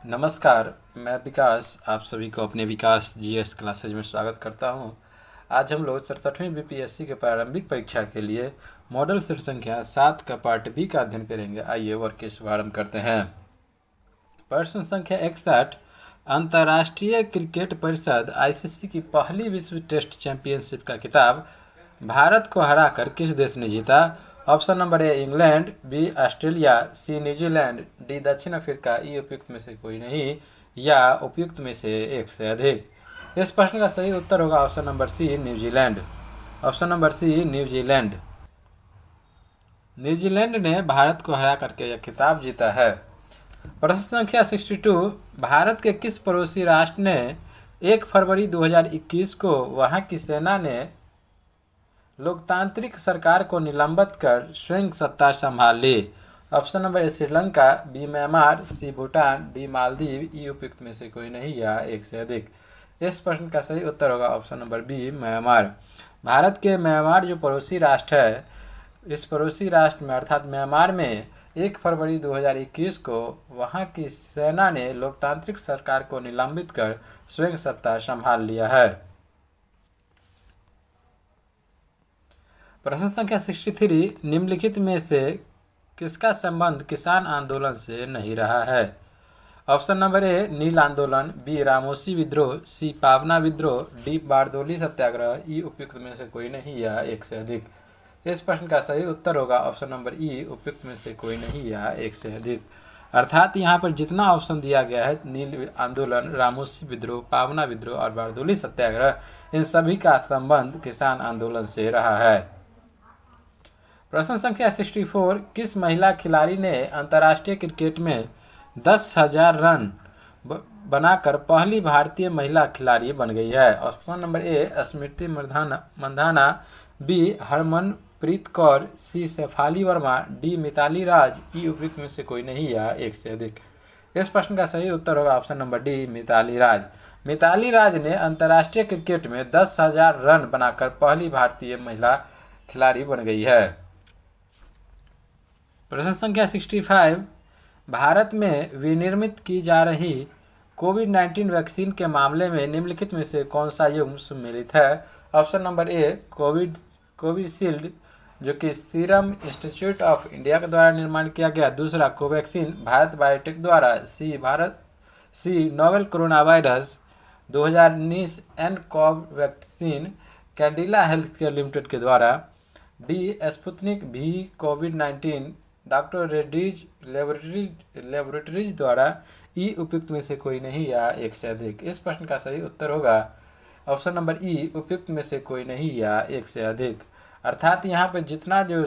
नमस्कार, मैं विकास आप सभी को अपने विकास जीएस क्लासेज में स्वागत करता हूं। आज हम लोग 67वीं बीपीएससी के प्रारंभिक परीक्षा के लिए मॉडल सेट संख्या 7 का पार्ट बी का अध्ययन करेंगे। आइए वर्ग के शुभारंभ करते हैं। प्रश्न संख्या 61। अंतर्राष्ट्रीय क्रिकेट परिषद आईसीसी की पहली विश्व टेस्ट चैंपियनशिप का खिताब भारत को हराकर किस देश ने जीता? Option number A England, B Australia, C New Zealand, D दक्षिण अफ्रीका, ई उपयुक्त में से कोई नहीं या उपयुक्त में से एक से अधिक। इस प्रश्न का सही उत्तर होगा option number C New Zealand. Option number C New Zealand. New Zealand ने भारत को हरा करके यह खिताब जीता है। प्रश्न संख्या 62। भारत के किस पड़ोसी राष्ट्र ने 1 फरवरी 2021 को वहां की सेना ने लोकतांत्रिक सरकार को निलंबित कर स्वयं सत्ता संभाल ली? Option number A Sri Lanka, B Myanmar, C Bhutan, D Maldives, E उपयुक्त में से कोई नहीं या एक से अधिक। इस प्रश्न का सही उत्तर होगा option number B Myanmar. Bharat के म्यांमार जो पड़ोसी राष्ट्र है, इस पड़ोसी राष्ट्र में अर्थात म्यांमार में 1 फरवरी 2021 को वहां की सेना ने लोकतांत्रिक सरकार को निलंबित कर स्वयं सत्ता संभाल लिया है। प्रश्न संख्या 63। निम्नलिखित में से किसका संबंध किसान आंदोलन से नहीं रहा है? ऑप्शन नंबर ए नील आंदोलन, बी रामोसी विद्रोह, सी पावना विद्रोह, डी बारदोली सत्याग्रह, ई उपयुक्त में से कोई नहीं या एक से अधिक। इस प्रश्न का सही उत्तर होगा ऑप्शन नंबर ई उपयुक्त में से कोई नहीं या एक से अधिक। अर्थात यहाँ पर जितना ऑप्शन दिया गया है नील आंदोलन, रामोसी विद्रोह, पावना विद्रोह और बारदोली सत्याग्रह, इन सभी का संबंध किसान आंदोलन से रहा है। प्रश्न संख्या 64। किस महिला खिलाड़ी ने अंतर्राष्ट्रीय क्रिकेट में 10,000 रन बनाकर पहली भारतीय महिला खिलाड़ी बन गई है? Option number A Smriti Mandhana, B Harmanpreet Kaur, C Shafali Verma, D Mithali Raj, E उपयुक्त में से कोई नहीं या एक से अधिक। इस प्रश्न का सही उत्तर होगा ऑप्शन नंबर डी मिताली राज। मिताली राज ने अंतर्राष्ट्रीय क्रिकेट में 10,000 रन बनाकर पहली भारतीय महिला खिलाड़ी बन गई है। प्रश्न संख्या 65। भारत में विनिर्मित की जा रही कोविड-19 वैक्सीन के मामले में निम्नलिखित में से कौन सा युग्म सम्मिलित है? ऑप्शन नंबर ए कोविशील्ड, जो कि सीरम इंस्टीट्यूट ऑफ इंडिया के द्वारा निर्माण किया गया। दूसरा कोवैक्सीन भारत बायोटेक द्वारा। C novel corona virus 2019 nCoV vaccine Cadila health care limited के द्वारा। डी स्पुतनिक भी कोविड-19 डॉक्टर रेड्डीज लेबोरेटरीज द्वारा। ई उपयुक्त में से कोई नहीं या एक से अधिक। इस प्रश्न का सही उत्तर होगा ऑप्शन नंबर ई उपयुक्त में से कोई नहीं या एक से अधिक। अर्थात यहाँ पर जितना जो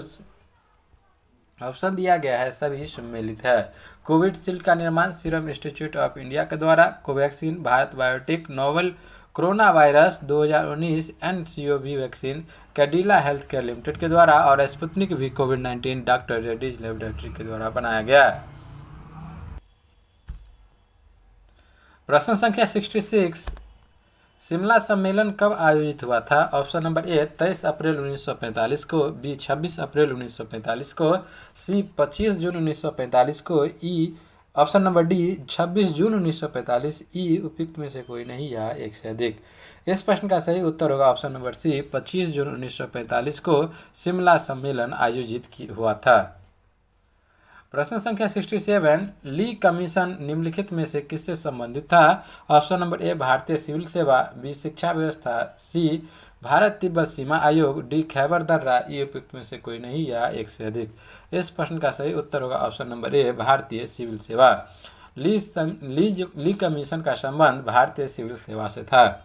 ऑप्शन दिया गया है सभी सम्मिलित है। कोविशील्ड का निर्माण सीरम इंस्टीट्यूट ऑफ इंडिया के द्वारा। Covaxin Bharat biotech novel corona virus 2019 NCOV vaccine Cadila health care limited के द्वारा। और स्पुतनिक भी कोविड-19 डॉक्टर रेड्डीज लेबोरेटरी के द्वारा बनाया गया। प्रश्न संख्या 66। शिमला सम्मेलन कब आयोजित हुआ था? ऑप्शन नंबर ए 23 अप्रैल 1945 को, बी 26 अप्रैल 1945 को, सी 25 जून 1945 को, ई ऑप्शन नंबर डी 26 जून 1945, ई उपयुक्त में से कोई नहीं या एक से अधिक। इस प्रश्न का सही उत्तर होगा ऑप्शन नंबर सी 25 जून 1945 को शिमला सम्मेलन आयोजित हुआ था। प्रश्न संख्या 67। ली कमीशन निम्नलिखित में से किससे संबंधित था? ऑप्शन नंबर ए भारतीय सिविल सेवा, बी शिक्षा व्यवस्था, सी भारत तिब्बत सीमा आयोग, डी खैबर दर्रा, ई उपयुक्त में से कोई नहीं या एक से अधिक। इस प्रश्न का सही उत्तर होगा ऑप्शन नंबर ए भारतीय सिविल सेवा। ली कमीशन का संबंध भारतीय सिविल सेवा से था।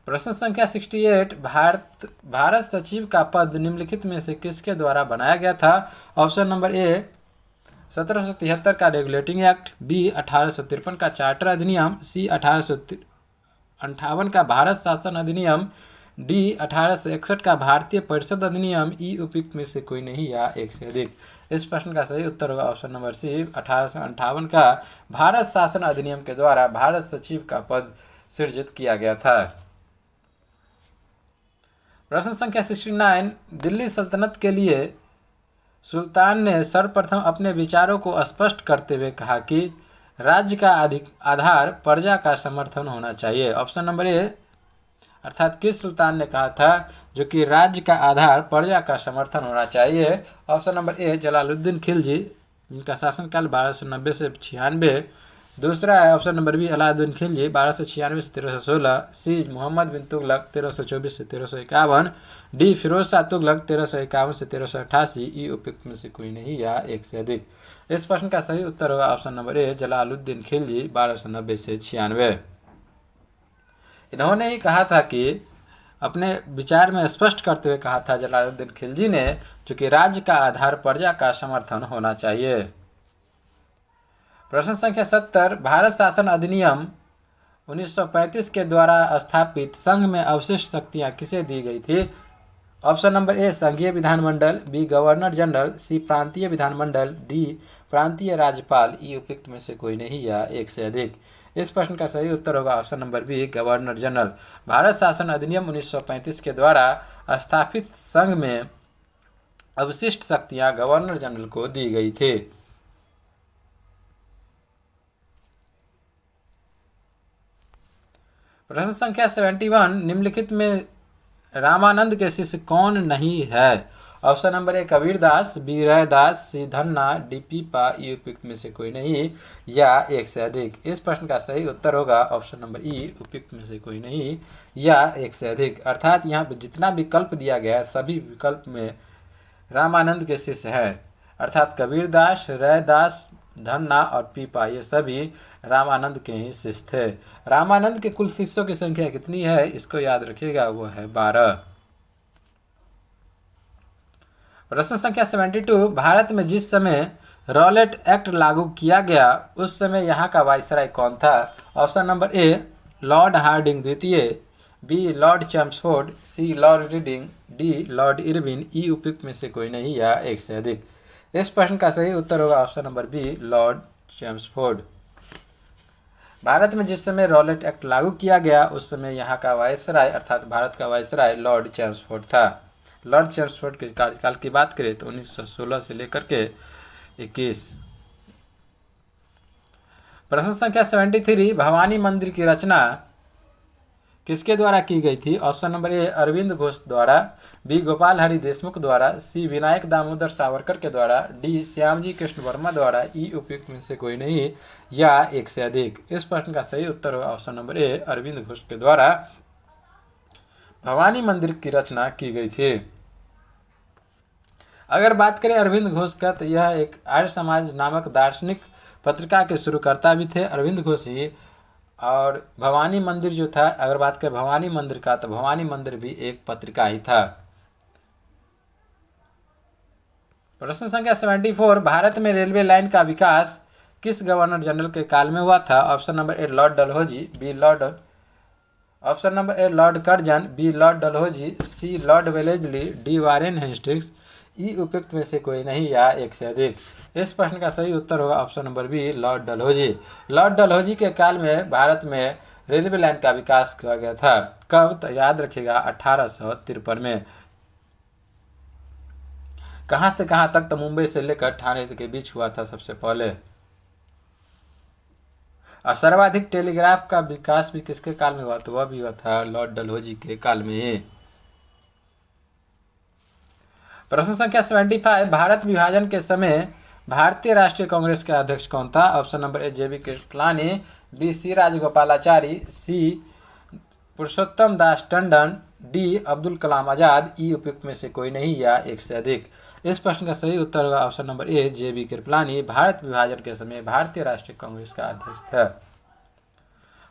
प्रश्न संख्या 68। भारत सचिव का पद निम्नलिखित में से किसके द्वारा बनाया गया था? ऑप्शन नंबर ए 1773 का रेगुलेटिंग एक्ट, बी 1853 का चार्टर अधिनियम, सी 1858 का भारत शासन अधिनियम, डी 1861 का भारतीय परिषद अधिनियम, ई उपयुक्त में से कोई नहीं या एक से अधिक। इस प्रश्न का सही उत्तर होगा ऑप्शन नंबर सी 1858 का भारत शासन अधिनियम के द्वारा भारत सचिव का पद सृजित किया गया था। प्रश्न संख्या 69। दिल्ली सल्तनत के लिए सुल्तान ने सर्वप्रथम अपने विचारों को स्पष्ट करते हुए कहा कि राज्य का आधार प्रजा का समर्थन होना चाहिए। ऑप्शन नंबर ए, अर्थात किस सुल्तान ने कहा था जो कि राज्य का आधार प्रजा का समर्थन होना चाहिए? Option number A, Jalaluddin Khilji, जिनका शासनकाल 1290 से 96। दूसरा है option number B, Alauddin Khilji 1296 से 1316। सी, मोहम्मद बिन तुगलक 1324 से 1351। डी, फिरोज शाह तुगलक 1351 से 1388। ई, उपयुक्त में से कोई नहीं या एक से अधिक। इस प्रश्न का सही उत्तर होगा option number A, Jalaluddin Khilji 1290 से 96। इन्होंने ही कहा था कि अपने विचार में स्पष्ट करते हुए कहा था जलालुद्दीन खिलजी ने, चूंकि राज्य का आधार प्रजा का समर्थन होना चाहिए। प्रश्न संख्या 70, भारत शासन अधिनियम 1935 के द्वारा स्थापित संघ में अवशिष्ट शक्तियां किसे दी गई थी? ऑप्शन नंबर ए, संघीय विधानमंडल। B, governor general. सी, प्रांतीय विधानमंडल। डी, प्रांतीय राज्यपाल। ई, उपयुक्त में से कोई नहीं या एक से अधिक। इस प्रश्न का सही उत्तर होगा option number B, governor general. Bharat शासन अधिनियम 1935 के द्वारा स्थापित संघ में अवशिष्ट शक्तियां गवर्नर जनरल को दी गई थी। प्रश्न संख्या 71, निम्नलिखित में रामानंद के शिष्य कौन नहीं है? Option number A, Kabirdas. B, Raidas. C, Dhanna. D, Pipa. E, उपयुक्त में से कोई नहीं या एक से अधिक। इस प्रश्न का सही उत्तर होगा ऑप्शन नंबर ई, उपयुक्त में से कोई नहीं या एक से अधिक। अर्थात यहाँ पे जितना विकल्प दिया गया है सभी विकल्प में रामानंद के शिष्य हैं, अर्थात कबीरदास, रैदास, धन्ना और पीपा, ये सभी रामानंद के ही शिष्य थे। रामानंद के कुल शिष्यों की संख्या कितनी है इसको याद रखिएगा, वो है 12। प्रश्न संख्या 72, भारत में जिस समय रॉलेट एक्ट लागू किया गया उस समय यहाँ का वायसराय कौन था? Option number A, Lord Hardinge द्वितीय। B, Lord Chelmsford. C, Lord Reading. D, Lord Irwin. E, उपयुक्त में से कोई नहीं या एक से अधिक। इस प्रश्न का सही उत्तर होगा option number B, Lord Chelmsford. Bharat में जिस समय रॉलेट एक्ट लागू किया गया उस समय यहाँ का वायसराय अर्थात भारत का वायसराय लॉर्ड चैम्सफोर्ड था। लॉर्ड चैम्सफोर्ड के कार्यकाल की बात करें तो 1916 से लेकर के 21। प्रश्न संख्या 73, भवानी मंदिर की रचना किसके द्वारा की गई थी? Option number A, Aurobindo Ghosh द्वारा। बी, गोपाल हरि देशमुख द्वारा। सी, विनायक दामोदर सावरकर के द्वारा। डी, श्यामजी कृष्ण वर्मा द्वारा। ई, उपयुक्त में से कोई नहीं या एक से अधिक। इस प्रश्न का सही उत्तर होगा option number A, Aurobindo Ghosh के द्वारा भवानी मंदिर की रचना की गई थी। अगर बात करें अरविंद घोष का तो यह एक आर्य समाज नामक दार्शनिक पत्रिका के शुरूकर्ता भी थे अरविंद घोष ही। और भवानी मंदिर जो था, अगर बात करें भवानी मंदिर का तो भवानी मंदिर भी एक पत्रिका ही था। प्रश्न संख्या 74, भारत में रेलवे लाइन का विकास किस गवर्नर जनरल के काल में हुआ था? Option number A, Lord Dalhousie. B, option number A, Lord Curzon. B, Lord Dalhousie. C, Lord Wellesley. D, Warren Hastings. E, उपयुक्त में से कोई नहीं या एक से अधिक। इस प्रश्न का सही उत्तर होगा option number B, Lord Dalhousie. Lord Dalhousie के काल में भारत में रेलवे लाइन का विकास किया गया था। कब? तो याद रखिएगा 1853 में। कहाँ से कहाँ तक? तो मुंबई से लेकर ठाणे के बीच हुआ था सबसे पहले। और सर्वाधिक टेलीग्राफ का विकास भी किसके काल में हुआ? तो वह भी हुआ था लॉर्ड डलहौजी के काल में ही। प्रश्न संख्या 75, भारत विभाजन के समय भारतीय राष्ट्रीय कांग्रेस के अध्यक्ष कौन था? Option number A, J B. Kripalani. B, C, Rajagopalachari. C, Purushottam Das Tandon. D, Abdul Kalam Azad. E, उपयुक्त में से कोई नहीं या एक से अधिक। इस प्रश्न का सही उत्तर होगा option number A, J B. Kripalani Bharat विभाजन के समय भारतीय राष्ट्रीय कांग्रेस का अध्यक्ष था।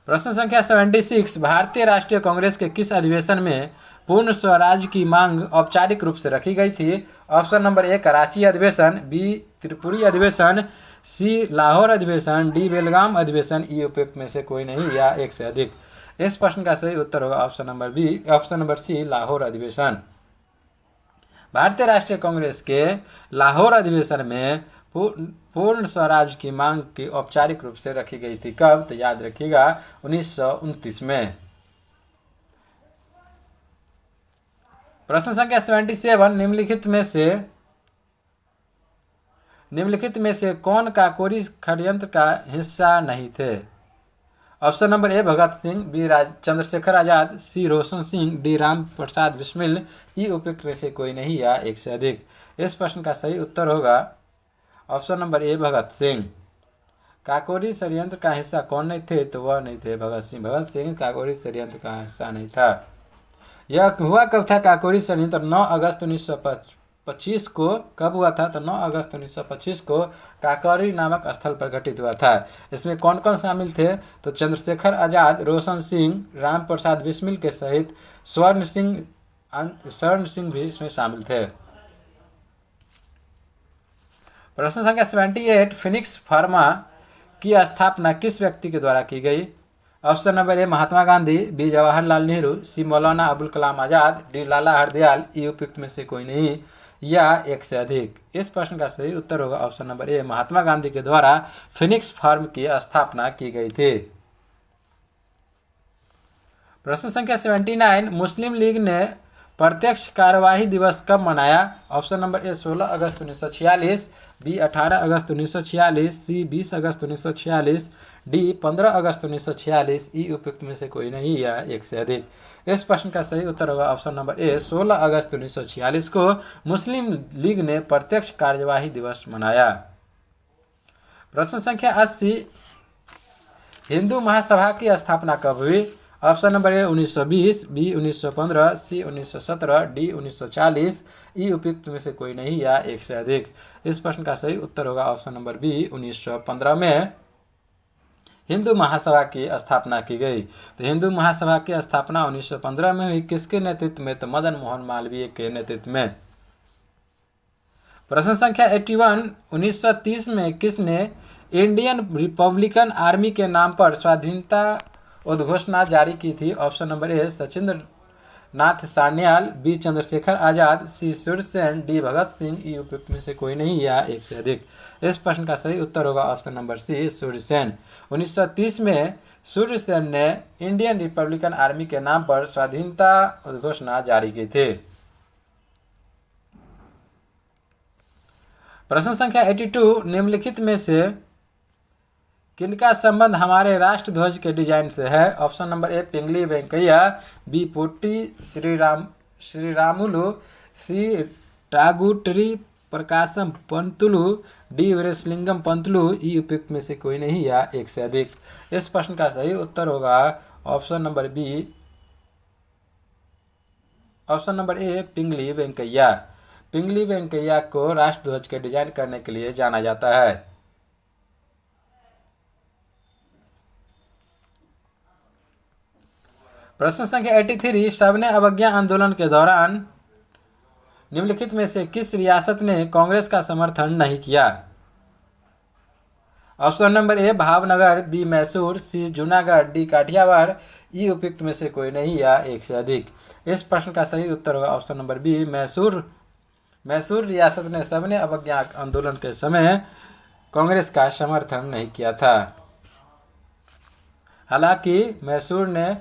प्रश्न संख्या 76, भारतीय राष्ट्रीय कांग्रेस के किस अधिवेशन में पूर्ण स्वराज की मांग औपचारिक रूप से रखी गई थी? ऑप्शन नंबर ए, कराची अधिवेशन। बी, त्रिपुरी अधिवेशन। सी, लाहौर अधिवेशन। डी, बेलगाम अधिवेशन। ई, उपयुक्त में से कोई नहीं या एक से अधिक। इस प्रश्न का सही उत्तर होगा option number B, option number C, Lahore अधिवेशन। भारतीय राष्ट्रीय कांग्रेस के लाहौर अधिवेशन में पूर्ण स्वराज की मांग की औपचारिक रूप से रखी गई थी। कब? तो याद रखिएगा 1929 में। प्रश्न संख्या 77, निम्नलिखित में से निम्नलिखित में से कौन काकोरी षड्यंत्र का हिस्सा नहीं थे? Option number A Bhagat Singh, B Chandrashekhar Azad, C Roshan Singh, D Ram Prasad Bismil, E उपयुक्त में से कोई नहीं या एक से अधिक। इस प्रश्न का सही उत्तर होगा option number A Bhagat Singh. Kakori षड्यंत्र का हिस्सा कौन नहीं थे? तो वह नहीं थे भगत सिंह। भगत सिंह काकोरी षड्यंत्र का हिस्सा नहीं था। यह हुआ कब था काकोरी षड्यंत्र? 9 अगस्त 1925 को। कब हुआ था? तो 9 अगस्त 1925 को काकोरी नामक स्थल पर घटित हुआ था। इसमें कौन कौन शामिल थे? तो चंद्रशेखर आजाद, रोशन सिंह, राम प्रसाद बिस्मिल के सहित स्वर्ण सिंह भी इसमें शामिल थे। प्रश्न संख्या 78, फिनिक्स फार्मा की स्थापना किस व्यक्ति के द्वारा की गई? Option number A Mahatma Gandhi, B Jawaharlal Nehru, C Maulana Abul Kalam Azad, D Lala Hardayal, E उपयुक्त में से कोई नहीं या एक से अधिक। इस प्रश्न का सही उत्तर होगा option number A Mahatma Gandhi के द्वारा फिनिक्स फार्म की स्थापना की गई थी। प्रश्न संख्या 79, मुस्लिम लीग ने प्रत्यक्ष कार्यवाही दिवस कब मनाया? ऑप्शन नंबर ए 16 अगस्त 1946, बी 18 अगस्त 1946, सी 20 अगस्त 1946, डी 15 अगस्त 1946, ई उपयुक्त में से कोई नहीं या एक से अधिक। इस प्रश्न का सही उत्तर होगा ऑप्शन नंबर ए 16 अगस्त 1946 को मुस्लिम लीग ने प्रत्यक्ष कार्यवाही दिवस मनाया। प्रश्न संख्या 80, हिंदू महासभा की स्थापना कब हुई? Option number A 1920, B 1915, C 1917, D 1940, E उपयुक्त में से कोई नहीं या एक से अधिक। इस प्रश्न का सही उत्तर होगा ऑप्शन नंबर बी 1915 में हिंदू महासभा की स्थापना की गई। तो हिंदू महासभा की स्थापना 1915 में हुई। किसके नेतृत्व में? तो मदन मोहन मालवीय के नेतृत्व में। प्रश्न संख्या 81, 1930 में किसने इंडियन रिपब्लिकन आर्मी के नाम पर स्वाधीनता उद्घोषणा जारी की थी? Option number A Sachindra Nath Sanyal, B Chandrashekhar Azad, C Surya Sen, D Bhagat Singh, E उपयुक्त में से कोई नहीं या एक से अधिक। इस प्रश्न का सही उत्तर होगा ऑप्शन नंबर सी सूर्यसेन। 1930 में सूर्यसेन ने इंडियन रिपब्लिकन आर्मी के नाम पर स्वाधीनता उद्घोषणा जारी की थी। प्रश्न संख्या 82, निम्नलिखित में से किनका संबंध हमारे राष्ट्र ध्वज के डिजाइन से है? Option number A Pingali Venkayya, B Potti Sriramulu, C Tanguturi Prakasam Pantulu, D Veeresalingam Pantulu, E उपयुक्त में से कोई नहीं या एक से अधिक। इस प्रश्न का सही उत्तर होगा option number B, option number A Pingali Venkayya. Pingali Venkayya को राष्ट्र ध्वज के डिजाइन करने के लिए जाना जाता है। प्रश्न संख्या 83, सबने अवज्ञा आंदोलन के दौरान निम्नलिखित में से किस रियासत ने कांग्रेस का समर्थन नहीं किया? Option number A Bhavnagar, B Mysore, C Junagadh, D Kathiawar, E उपयुक्त में से कोई नहीं या एक से अधिक। इस प्रश्न का सही उत्तर होगा option number B Mysore. Mysore रियासत ने सबने अवज्ञा आंदोलन के समय कांग्रेस का समर्थन नहीं किया था। हालांकि मैसूर ने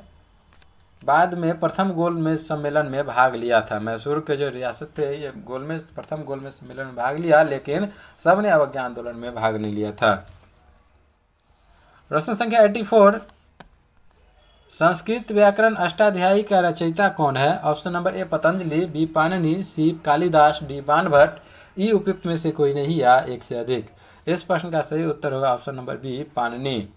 बाद में प्रथम गोलमेज सम्मेलन में भाग लिया था। मैसूर के जो रियासत थे ये प्रथम गोलमेज सम्मेलन में भाग लिया, लेकिन सबने अवज्ञा आंदोलन में भाग नहीं लिया था। प्रश्न संख्या 84, संस्कृत व्याकरण अष्टाध्यायी का रचयिता कौन है? Option number A Patanjali, B Panini, C Kalidas, D Banabhatta, E उपयुक्त में से कोई नहीं या एक से अधिक। इस प्रश्न का सही उत्तर होगा option number B Panini.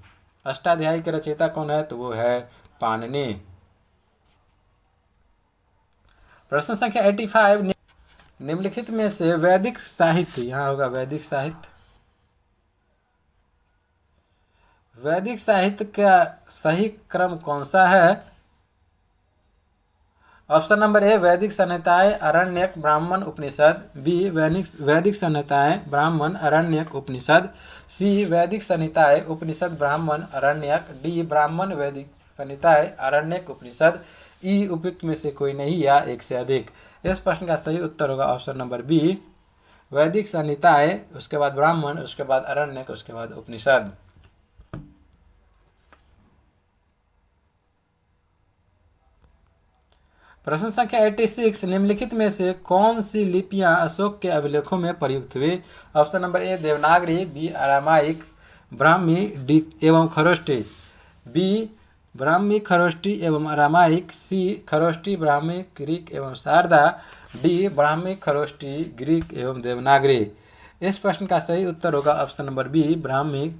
Ashtadhyayi के रचयिता कौन है? तो वो है पाणिनि। प्रश्न संख्या 85, निम्नलिखित में से वैदिक साहित्य, यहाँ होगा वैदिक साहित्य, वैदिक साहित्य का सही क्रम कौन सा है? ऑप्शन नंबर ए वैदिक संहिताएं आरण्यक ब्राह्मण उपनिषद, बी वैदिक संहिताएं ब्राह्मण आरण्यक उपनिषद, सी वैदिक संहिताएं उपनिषद ब्राह्मण आरण्यक, डी ब्राह्मण वैदिक संहिताएं आरण्यक उपनिषद, ई उपयुक्त में से कोई नहीं या एक से अधिक। इस प्रश्न का सही उत्तर होगा ऑप्शन नंबर बी वैदिक संहिताएं, उसके बाद ब्राह्मण, उसके बाद आरण्यक, उसके बाद उपनिषद। प्रश्न संख्या 86, निम्नलिखित में से कौन सी लिपियां अशोक के अभिलेखों में प्रयुक्त हुई? Option number A Devanagari, B Aramaic, Brahmi, D एवं खरोष्टी। बी ब्राह्मी, खरोष्टी एवं Aramaic, C Kharoshthi, Brahmi, Greek एवं शारदा, डी ब्राह्मी, खरोष्टी, ग्रीक एवं देवनागरी। इस प्रश्न का सही उत्तर होगा option number B, Brahmi,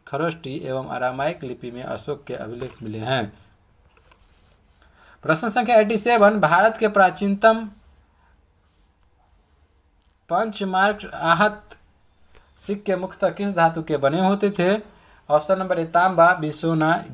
Kharoshthi एवं अरामाइक लिपि में अशोक के अभिलेख मिले हैं। प्रश्न संख्या 87, भारत के प्राचीनतम पंचमार्क आहत सिक्के मुख्यतः किस धातु के बने होते थे? ऑप्शन नंबर ए तांबा, बी सोना,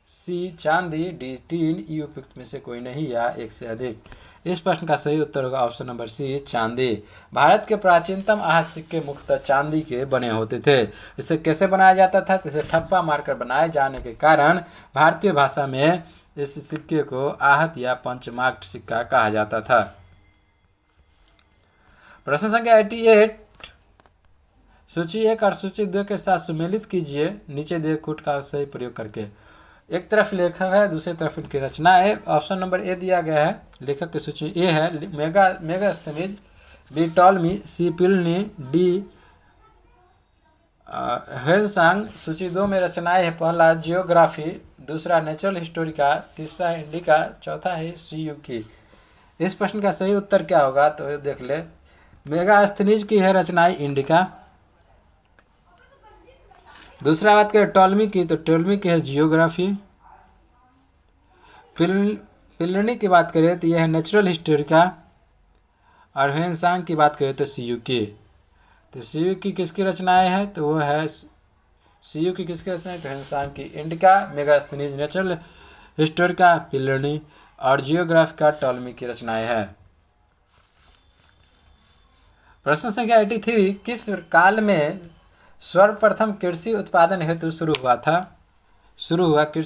सी चांदी, डी टीन, ई उपयुक्त में से कोई नहीं या एक से अधिक। इस प्रश्न का सही उत्तर होगा ऑप्शन नंबर सी चांदी। भारत के प्राचीनतम आहत सिक्के मुख्यतः चांदी के बने होते थे। इसे कैसे बनाया जाता था? इसे ठप्पा मारकर बनाए जाने के कारण भारतीय भाषा में इस सिक्के को आहत या पंचमार्क सिक्का कहा जाता था। प्रश्न संख्या 88, सूची 1 और सूची 2 के साथ सुमेलित कीजिए नीचे दिए कूट का सही प्रयोग करके। एक तरफ लेखक है, दूसरी तरफ इनकी रचना है। ऑप्शन नंबर ए दिया गया है, लेखक की सूची ए है मेगास्थनीज, बी टॉलमी, सी प्लिनी, डी हेलसांग। सूची 2 में रचनाएं है, पहला जियोग्राफी, दूसरा नेचुरल हिस्टोरिका, तीसरा इंडिका, चौथा है सीयूकी। इस प्रश्न का सही उत्तर क्या होगा तो देख ले। मेगास्थनीज की है रचनाएं इंडिका। दूसरा बात करें टॉलमी की तो टॉलमी की है जियोग्राफी। प्लिनी की बात करें तो यह है नेचुरल हिस्टोरिका। और हेनसांग की बात करें तो सीयूकी। तो सीयूकी किसकी रचनाएं हैं तो वो है सीयूकी किसकी रचनाएं तो हेनसांग की। Indica, Megasthenes, natural Historica Pliny और जियोग्राफिका टॉलमी की रचनाएं हैं। प्रश्न संख्या 83, किस काल में सर्वप्रथम कृषि उत्पादन हेतु कृषि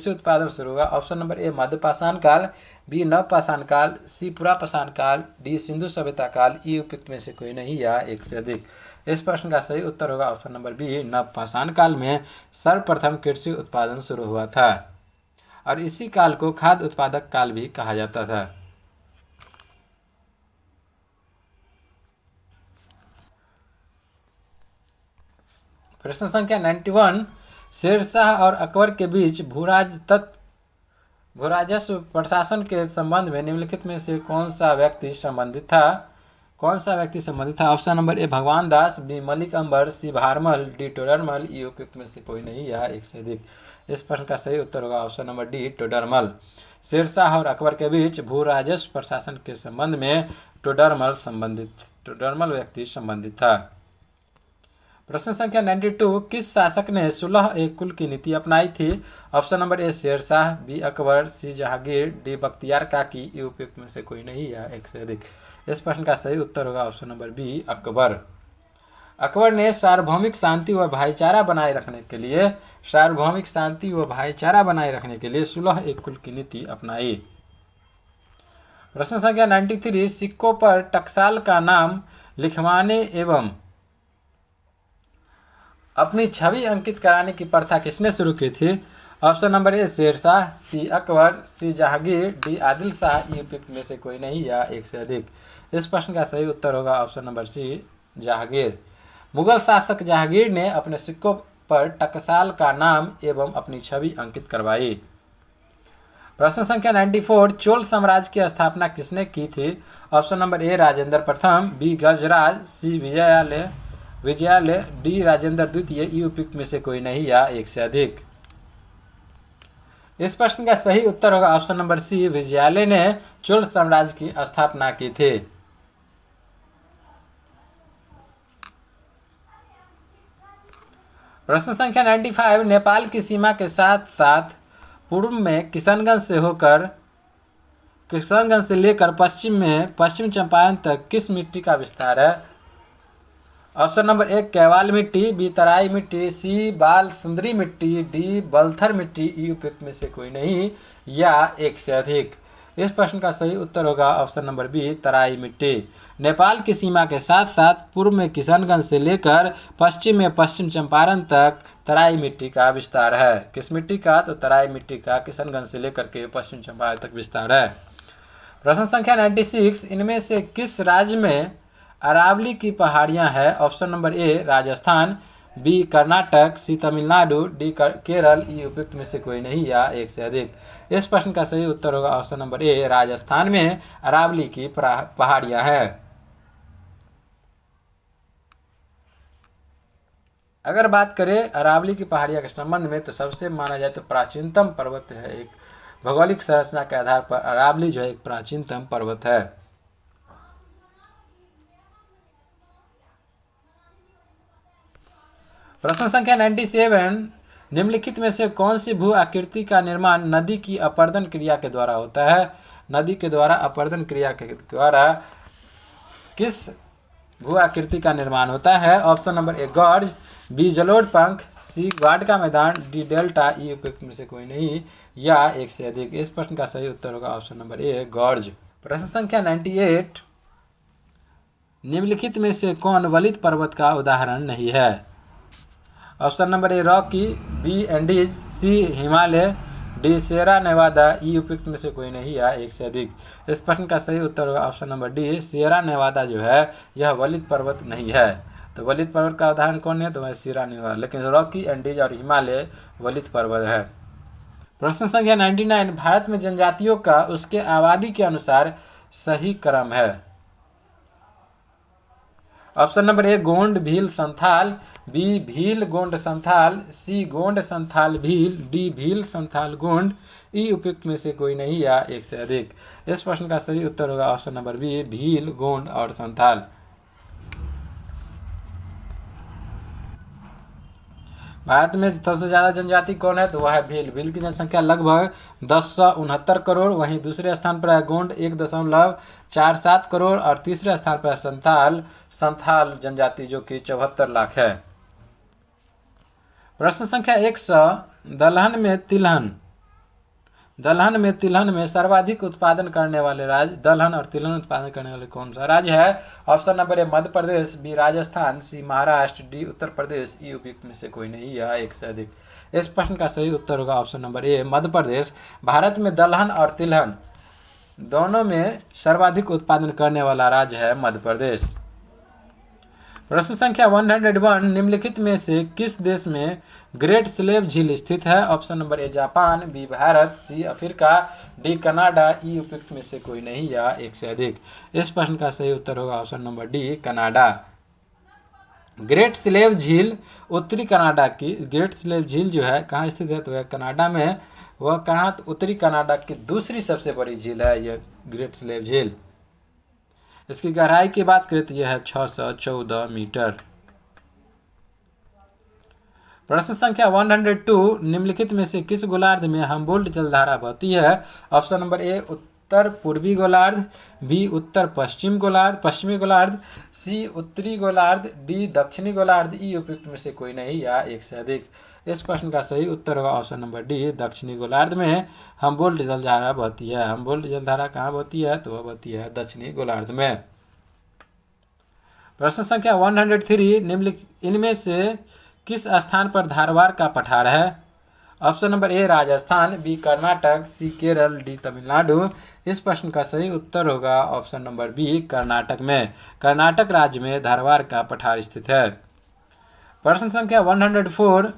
उत्पादन शुरू हुआ? ऑप्शन नंबर ए मध्यपाषाण काल, बी नवपाषाण काल, सी पुरापाषाण काल, डी सिंधु सभ्यता काल, ई उपयुक्त में से कोई नहीं या एक से अधिक। इस प्रश्न का सही उत्तर होगा ऑप्शन नंबर बी, नवपाषाण काल में सर्वप्रथम कृषि उत्पादन शुरू हुआ था और इसी काल को खाद्य उत्पादक काल भी कहा जाता था। प्रश्न संख्या 91, शेरशाह और अकबर के बीच भूराजस्व प्रशासन के संबंध में निम्नलिखित में से कौन सा व्यक्ति संबंधित था? ऑप्शन नंबर ए भगवान दास, बी मलिक अंबर, सी भारमल, डी टोडरमल, ई उपयुक्त में से कोई नहीं या एक से अधिक। इस प्रश्न का सही उत्तर होगा option number D Todarmal. Sher Shah और अकबर के बीच भू राजस्व प्रशासन के संबंध में टोडरमल व्यक्ति संबंधित था। प्रश्न संख्या 92, किस शासक ने सुलह एक कुल की नीति अपनाई थी? Option number A Sher Shah, B Akbar, C Jahangir, D Bakhtiyar Kaki, E उपयुक्त में से कोई नहीं या एक से अधिक। इस प्रश्न का सही उत्तर होगा option number B Akbar. Akbar ने सार्वभौमिक शांति व भाईचारा बनाए रखने के लिए सुलह एक कुल की नीति अपनाई। प्रश्न संख्या 93, सिक्कों पर टकसाल का नाम लिखवाने एवं अपनी छवि अंकित कराने की प्रथा किसने शुरू की थी? Option number A Sher Shah, B Akbar, C Jahangir, D Adil Shah, E उपयुक्त में से कोई नहीं या एक से अधिक। इस प्रश्न का सही उत्तर होगा option number C Jahangir. Mughal शासक जहांगीर ने अपने सिक्कों पर टकसाल का नाम एवं अपनी छवि अंकित करवाई। प्रश्न संख्या 94, चोल साम्राज्य की स्थापना किसने की थी? ऑप्शन नंबर ए राजेंद्र प्रथम, बी गजराज, सी विजयालय, डी राजेंद्र द्वितीय, ई उपयुक्त में से कोई नहीं या एक से अधिक। इस प्रश्न का सही उत्तर होगा ऑप्शन नंबर सी विजयालय ने चोल साम्राज्य की स्थापना की थी। प्रश्न संख्या 95, नेपाल की सीमा के साथ साथ पूर्व में किशनगंज से लेकर पश्चिम चंपारण तक किस मिट्टी का विस्तार है? ऑप्शन नंबर ए कैवाल मिट्टी, बी तराई मिट्टी, सी बाल सुंदरी मिट्टी, डी बलथर मिट्टी, ई उपयुक्त में से कोई नहीं या एक से अधिक। इस प्रश्न का सही उत्तर होगा ऑप्शन नंबर बी तराई मिट्टी। नेपाल की सीमा के साथ साथ पूर्व में किशनगंज से लेकर पश्चिम में पश्चिम चंपारण तक तराई मिट्टी का विस्तार है। किस मिट्टी का? तो तराई मिट्टी का किशनगंज से लेकर के पश्चिम चंपारण तक विस्तार है। प्रश्न संख्या 96, इनमें से किस राज्य में अरावली की पहाड़ियां हैं? Option number A Rajasthan, B Karnataka, C Tamil Nadu, D Kerala, E उपयुक्त में से कोई नहीं या एक से अधिक। इस प्रश्न का सही उत्तर होगा ऑप्शन नंबर ए राजस्थान में अरावली की पहाड़ियां हैं। अगर बात करें अरावली की पहाड़ियां के संबंध में तो सबसे माना जाए तो प्राचीनतम पर्वत है, एक भौगोलिक संरचना के आधार पर अरावली जो है एक प्राचीनतम पर्वत है। प्रश्न संख्या 97, निम्नलिखित में से कौन सी भू आकृति का निर्माण नदी की अपरदन क्रिया के द्वारा होता है? नदी के द्वारा अपरदन क्रिया के द्वारा किस भू आकृति का निर्माण होता है? Option number A gorge, B जलोढ़ पंख, सी गार्ड का मैदान, डी डेल्टा, ई उपयुक्त में से कोई नहीं या एक से अधिक। इस प्रश्न का सही उत्तर होगा ऑप्शन नंबर ए गॉर्ज। प्रश्न संख्या 98, निम्नलिखित में से कौन वलित पर्वत का उदाहरण नहीं है? Option number A Rocky, B Andes, C Himalaya, D Sierra Nevada, E उपयुक्त में से कोई नहीं या एक से अधिक। इस प्रश्न का सही उत्तर होगा option number D Sierra Nevada जो है यह वलित पर्वत नहीं है। तो वलित पर्वत का उदाहरण कौन है? तो वह सियरा नेवादा, लेकिन रॉकी, एंडीज और हिमालय वलित पर्वत है। प्रश्न संख्या 99, भारत में जनजातियों का उसके आबादी के अनुसार सही क्रम है। Option number A Gond, Bhil, Santhal, B Bhil, Gond, Santhal, C Gond, Santhal, Bhil, D Bhil, Santhal, Gond, E उपयुक्त में से कोई नहीं या एक से अधिक। इस प्रश्न का सही उत्तर होगा option number B Bhil, Gond और संथाल। भारत में सबसे ज्यादा जनजाति कौन है? तो वह है भील। भील की जनसंख्या लगभग 1069 करोड़। वहीं दूसरे स्थान पर है गोंड 1.47 करोड़ और तीसरे स्थान पर है संथाल जनजाति जो कि 74 लाख है। प्रश्न संख्या 100, दलहन में सर्वाधिक उत्पादन करने वाले राज्य, दलहन और तिलहन उत्पादन करने वाले कौन सा राज्य है? Option number A Madhya Pradesh, B Rajasthan, C Maharashtra, D Uttar Pradesh, E उपयुक्त में से कोई नहीं या एक से अधिक। इस प्रश्न का सही उत्तर होगा ऑप्शन नंबर ए मध्य प्रदेश। भारत में दलहन और तिलहन दोनों में सर्वाधिक उत्पादन करने वाला राज्य है मध्य प्रदेश। प्रश्न संख्या 101, निम्नलिखित में से किस देश में ग्रेट स्लेव झील स्थित है? Option number A Japan, B Bharat, C Africa, D Canada, E उपयुक्त में से कोई नहीं या एक से अधिक। इस प्रश्न का सही उत्तर होगा option number D Canada. Great slave झील उत्तरी कनाडा की, ग्रेट स्लेव झील जो है कहाँ स्थित है? तो वह कनाडा में, वह कहाँ? उत्तरी कनाडा की दूसरी सबसे बड़ी झील है यह ग्रेट स्लेव झील। इसकी गहराई की बात करें तो यह है 614 मीटर। प्रश्न संख्या 102, निम्नलिखित में से किस गोलार्ध में हम्बोल्ट जलधारा बहती है? ऑप्शन नंबर ए उत्तर पूर्वी गोलार्ध, बी उत्तर पश्चिमी गोलार्ध, सी उत्तरी गोलार्ध, डी दक्षिणी गोलार्ध, ई उपयुक्त में से कोई नहीं या एक से अधिक। इस प्रश्न का सही उत्तर होगा ऑप्शन नंबर डी दक्षिणी गोलार्ध में हम्बोल्ट जलधारा बहती है। हम्बोल्ट जलधारा कहाँ बहती है? तो वह बहती है दक्षिणी गोलार्ध में। प्रश्न संख्या 103, निम्नलिखित इनमें से किस स्थान पर धारवाड़ का पठार है? Option number A Rajasthan, B Karnataka, C Kerala, D Tamil Nadu. इस प्रश्न का सही उत्तर होगा ऑप्शन नंबर बी कर्नाटक में। कर्नाटक राज्य में धारवाड़ का पठार स्थित है। प्रश्न संख्या 104,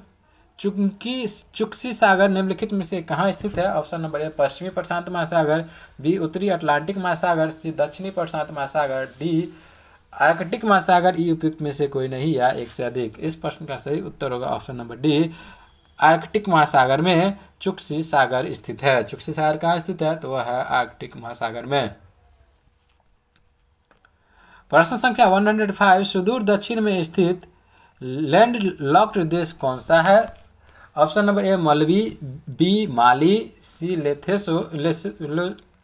चुक्सी सागर निम्नलिखित में से कहाँ स्थित है? ऑप्शन नंबर ए पश्चिमी प्रशांत महासागर, बी उत्तरी अटलांटिक महासागर, सी दक्षिणी प्रशांत महासागर, डी आर्कटिक महासागर, ई उपयुक्त में से कोई नहीं या एक से अधिक। इस प्रश्न का सही उत्तर होगा ऑप्शन नंबर डी आर्कटिक महासागर में चुक्सी सागर स्थित है। चुक्सी सागर कहाँ स्थित है? तो वह है आर्कटिक महासागर में। प्रश्न संख्या 105, सुदूर दक्षिण में स्थित लैंड लॉक्ड देश कौन सा है? Option number A Malawi, B Mali, C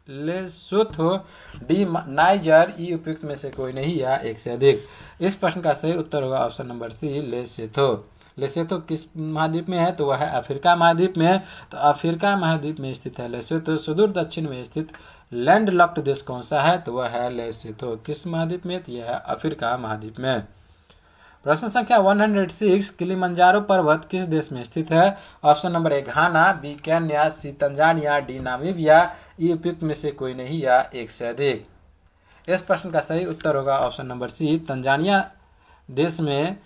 Lesotho, D Niger, E उपयुक्त में से कोई नहीं या एक से अधिक। इस प्रश्न का सही उत्तर होगा option number C Lesotho. Lesotho किस महाद्वीप में है? तो वह है अफ्रीका महाद्वीप में है। तो अफ्रीका महाद्वीप में स्थित है लेसोथो। सुदूर दक्षिण में स्थित लैंड लॉक्ड देश कौन सा है? तो वह है लेसोथो। किस महाद्वीप में? तो यह है अफ्रीका महाद्वीप में। प्रश्न संख्या 106, किलिमंजारो पर्वत किस देश में स्थित है? Option number A Ghana, B Kenya, C Tanzania, D Namibia, E उपयुक्त में से कोई नहीं या एक से अधिक। इस प्रश्न का सही उत्तर होगा ऑप्शन नंबर सी, तंजानिया देश में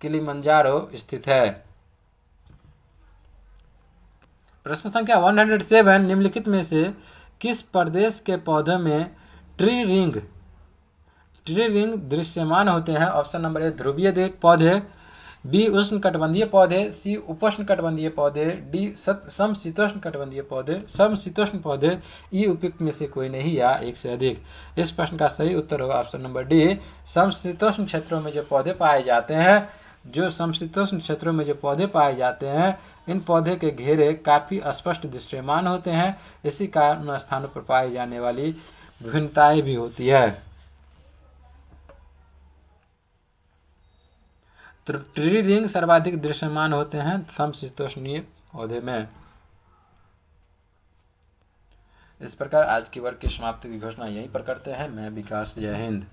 किलिमंजारो स्थित है। प्रश्न संख्या 107, निम्नलिखित में से किस प्रदेश के पौधों में ट्री रिंग दृश्यमान होते हैं? ऑप्शन नंबर ए ध्रुवीय पौधे, बी उष्णकटिबंधीय पौधे, सी उपोष्णकटिबंधीय पौधे, डी समशीतोष्ण पौधे, ई उपयुक्त में से कोई नहीं या एक से अधिक। इस प्रश्न का सही उत्तर होगा ऑप्शन नंबर डी, समशीतोष्ण क्षेत्रों में जो पौधे पाए जाते हैं, इन पौधे के घेरे काफी स्पष्ट दृश्यमान होते हैं। इसी कारण उन स्थानों पर पाई जाने वाली विभिन्नताएं भी होती है। तो ट्री रिंग सर्वाधिक दृश्यमान होते हैं समशीतोष्णीय पौधे में। इस प्रकार आज की वर्ग की समाप्ति की घोषणा यहीं पर करते हैं। मैं विकास, जय हिंद।